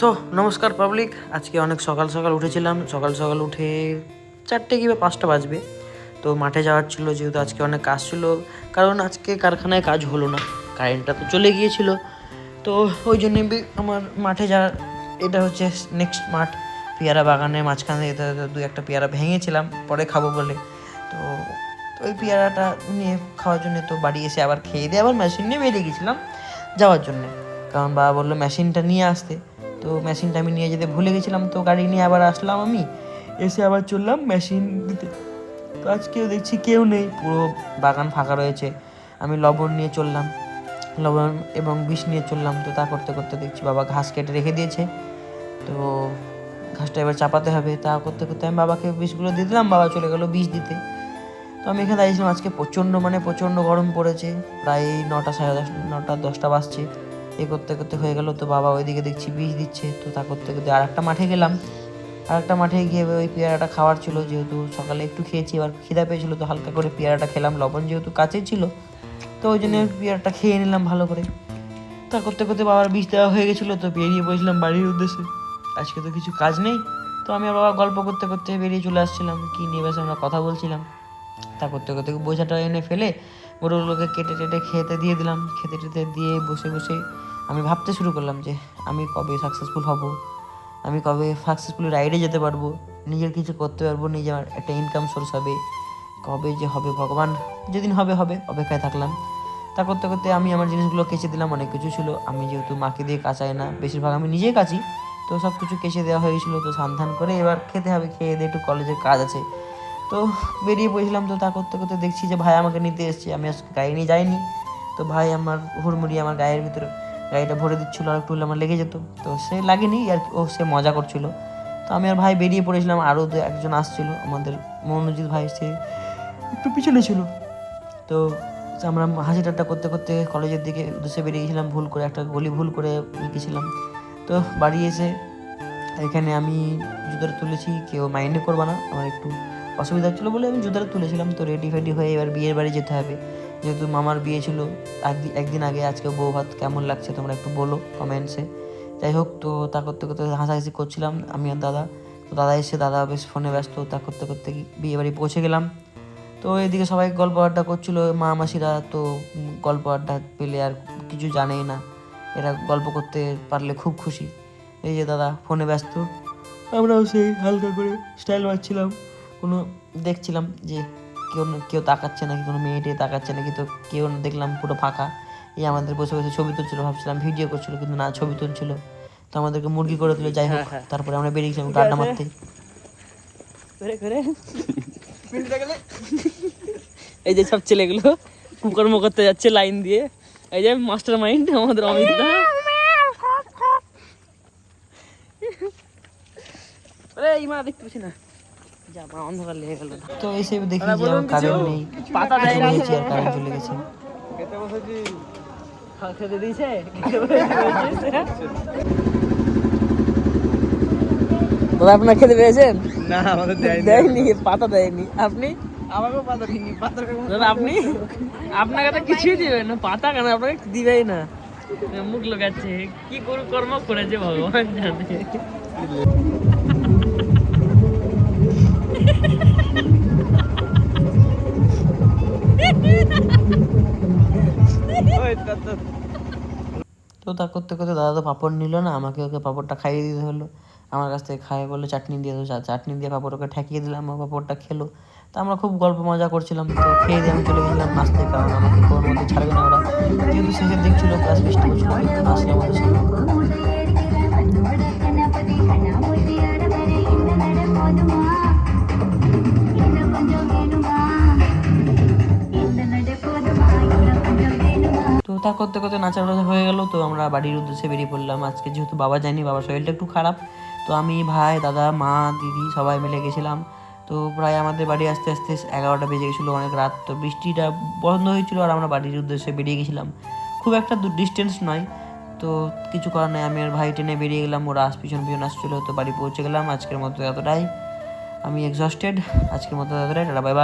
তো নমস্কার পাবলিক। আজকে অনেক সকাল সকাল উঠেছিলাম। সকাল সকাল উঠে 4টে কি বা 5টা বাজবে। তো মাঠে যাওয়ার ছিল, যেহেতু আজকে অনেক কাজ ছিল, কারণ আজকে কারখানায় কাজ হলো না, কারেন্টটা তো চলে গিয়েছিল। তো ওই জন্যে আমার মাঠে যাওয়ার, এটা হচ্ছে নেক্সট মাঠ, পেয়ারা বাগানের মাঝখানে। এটা দু একটা পেয়ারা ভেঙেছিলাম পরে খাবো বলে। তো ওই পেয়ারাটা নিয়ে খাওয়ার জন্য তো বাড়ি এসে আবার খেয়ে দিয়ে আবার মেশিন নিয়ে বেরিয়ে গেছিলাম যাওয়ার জন্যে, কারণ বাবা বললো মেশিনটা নিয়ে আসতে। তো মেশিনটা আমি নিয়ে যেতে ভুলে গেছিলাম, তো গাড়ি নিয়ে আবার আসলাম, আমি এসে আবার চললাম মেশিন দিতে। তো আজকেও দেখছি কেউ নেই, পুরো বাগান ফাঁকা রয়েছে। আমি লবণ নিয়ে চললাম, লবণ এবং বিষ নিয়ে চললাম। তো তা করতে করতে দেখছি বাবা ঘাস কেটে রেখে দিয়েছে। তো ঘাসটা এবার চাপাতে হবে। তা করতে করতে আমি বাবাকে বিষগুলো দিয়ে দিলাম, বাবা চলে গেলো বিষ দিতে। তো আমি এখানে দাঁড়িয়েছিলাম। আজকে প্রচণ্ড গরম পড়েছে, প্রায় 9টা 10টা বাজছে। এ করতে করতে হয়ে গেল। তো বাবা ওইদিকে দেখছি বীজ দিচ্ছে। তো তা করতে করতে আরেকটা মাঠে গেলাম। আরেকটা মাঠে গিয়ে ওই পেয়ারাটা খাওয়ার ছিল, যেহেতু সকালে একটু খেয়েছি, এবার খিদা পেয়েছিলো, তো হালকা করে পেয়ারাটা খেলাম। লবণ যেহেতু কাছেই ছিল, তো ওই জন্য পেয়ারাটা খেয়ে নিলাম ভালো করে। তা করতে করতে বাবার বীজ দেওয়া হয়ে গেছিলো। তো বেরিয়ে পড়েছিলাম বাড়ির উদ্দেশ্যে। আজকে তো কিছু কাজ নেই, তো আমি আর বাবা গল্প করতে করতে বেরিয়ে চলে আসছিলাম। কী নিয়ে বেশ আমরা কথা বলছিলাম। তা করতে করতে বোঝাটা এনে ফেলে গরুগুলোকে কেটে টেটে খেতে দিয়ে দিলাম। খেতে টেতে দিয়ে বসে বসে আমি ভাবতে শুরু করলাম যে আমি কবে সাকসেসফুল হব, আমি কবে সাকসেসফুলি রাইডে যেতে পারবো, নিজের কিছু করতে পারবো, নিজের একটা ইনকাম সোর্স হবে, কবে যে হবে ভগবান, যেদিন হবে হবে, অপেক্ষায় থাকলাম। তা করতে করতে আমি আমার জিনিসগুলো কেচে দিলাম। অনেক কিছু ছিল, আমি যেহেতু মাকে দিয়ে কাচাই না, বেশিরভাগ আমি নিজেই কাচি, তো সব কিছু কেচে দেওয়া হয়েছিল। তো সান্ধান করে এবার খেতে হবে, খেয়ে দিয়ে একটু কলেজের কাজ আছে, তো বেরিয়ে পড়েছিলাম। তো তা করতে করতে দেখছি যে ভাই আমাকে নিতে এসছে। আমি আজকে গাড়ি নিয়ে যাইনি, তো ভাই আমার হুড়মুড়ি আমার গায়ের ভিতরে গাড়িটা ভরে দিচ্ছিলো, আর একটু হলে আমার লেগে যেত। তো সে লাগেনি আর সে মজা করছিল। তো আমি আর ভাই বেরিয়ে পড়েছিলাম। আরও একজন আসছিল, আমাদের মনোজিৎ ভাই, সে একটু পিছনে ছিল। তো আমরা হাসি ঠাট্টা করতে করতে কলেজের দিকে উদ্দেশ্যে বেরিয়ে গেছিলাম। ভুল করে একটা গলি ভুল করে গেছিলাম। তো বাড়ি এসে এখানে আমি জুতোটা তুলেছি, কেউ মাইন্ডে করবা না, আমার একটু অসুবিধা হচ্ছিলো বলে আমি জুতোটা তুলেছিলাম। তো রেডি ফেডি হয়ে এবার বিয়ের বাড়ি যেতে হবে, যেহেতু মামার বিয়ে ছিল একদিন আগে। আজকে বউ ভাত কেমন লাগছে তোমরা একটু বলো কমেন্টসে। যাই হোক, তো তা করতে করতে হাসাহাসি করছিলাম আমি আর দাদা। তো দাদা এসে, দাদা বেশ ফোনে ব্যস্ত। তা করতে করতে বিয়ে বাড়ি পৌঁছে গেলাম। তো এদিকে সবাই গল্প আড্ডা করছিল, মা মাসিরা। তো গল্প আড্ডা পেলে আর কিছু জানেই না, এরা গল্প করতে পারলে খুব খুশি। এই যে দাদা ফোনে ব্যস্ত, আমরাও সেই হালকা করে স্টাইল মারছিলাম। কোনো দেখছিলাম যে কেউ তাকাচ্ছে নাকি, কোনো মেয়েটে তাকাচ্ছে নাকি, তো কেউ দেখলাম পুরো ফাঁকা। এই আমাদের বসে বসে ছবি তুলছিল, ভাবছিলাম ভিডিও করছিল, কিন্তু না, ছবি তুলছিল। তো আমাদেরকে মুরগি করে তুলে। যাই হোক, তারপরে আমরা বেরিয়ে গেছিলাম আড্ডা মারতে। এই যে সব ছেলেগুলো কর্ম করতে যাচ্ছে লাইন দিয়ে। এই যে মাস্টার মাইন্ড আমাদের অমিত দা। আরে ইমা দেখতে পাচ্ছি না, যা মা অন্ধকার লেগে গেল। তো এসে দেখি যে কারেন্ট নেই, পাতা দেয় না, আর কারেন্ট চলে গেছে। খেতে বসেছি, খেতে দিয়েছে। দাদা আপনার খেতে পেয়েছেন? না, আমাদের দেয়নি, পাতা দেয়নি। আপনি? আমাকেও পাতা দিইনি। পাতার দাদা আপনি, আপনাকে তো কিছুই দিবে না, পাতা কেন আপনাকে দিবেই না। মুখ লোকাচ্ছে, কি করু কর্ম করেছে ভগবান জানে। তো তা করতে করতে দাদা তো পাঁপড় নিল না, আমাকে ওকে পাঁপড়টা খাইয়ে দিতে হলো। আমার কাছ থেকে খাইয়ে বললো চাটনি দিয়ে, তো চাটনি দিয়ে পাঁপড় ওকে ঠেকিয়ে দিলাম, ও পাঁপড়টা খেলো। তো আমরা খুব গল্প মজা করছিলাম। তো খেয়ে দিয়ে আমি চলে গেছিলাম নাচতে, কারণ আমাকে কোন মধ্যে ছাড়বে না ওরা, যেহেতু শেষের দিক ছিল, ক্লাস বৃষ্টি হচ্ছিল, কিন্তু নাচলে আমাদের সঙ্গে। তো তা করতে করতে নাচা টাচা হয়ে গেল। তো আমরা বাড়ির উদ্দেশ্যে বেরিয়ে পড়লাম। আজকে যেহেতু বাবা যায়নি, বাবার শরীরটা একটু খারাপ, তো আমি, ভাই, দাদা, মা, দিদি সবাই মিলে গেছিলাম। তো প্রায় আমাদের বাড়ি আসতে আসতে 11টা বেজে গেছিলো, অনেক রাত। তো বৃষ্টিটা বন্ধ হয়েছিল আর আমরা বাড়ির উদ্দেশ্যে বেরিয়ে গেছিলাম। খুব একটা ডিস্টেন্স নয়, তো কিছু করার নেই, আমি আর ভাই ট্রেনে বেরিয়ে গেলাম, ওরা পিছন পিছন আসছিলো। তো বাড়ি পৌঁছে গেলাম। আজকের মতো এতটাই, আমি এক্সস্টেড। আজকের মতো এতটাই, টাটা বাই বাই।